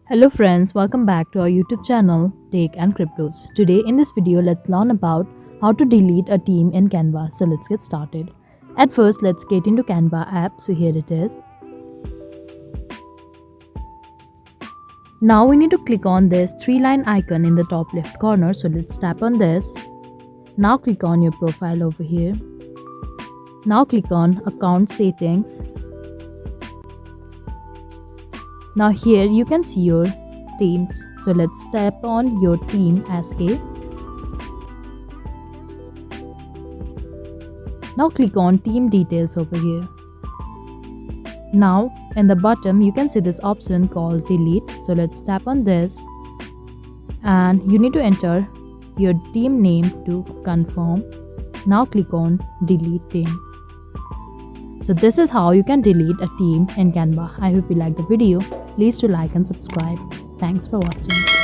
Hello friends, welcome back to our YouTube channel Tech and Cryptos. Today in this video let's learn about how to delete a theme in Canva. So let's get started. At first let's get into Canva app. So here it is. Now we need to click on this three-line icon in the top left corner. So let's tap on this. Now click on your profile over here. Now click on account settings. Now here you can see your themes. So let's tap on your theme SK. Now click on theme details over here. Now in the bottom you can see this option called delete. So let's tap on this and you need to enter your theme name to confirm. Now click on delete theme. So this is how you can delete a theme in Canva. I hope you liked the video. Please do like and subscribe. Thanks for watching.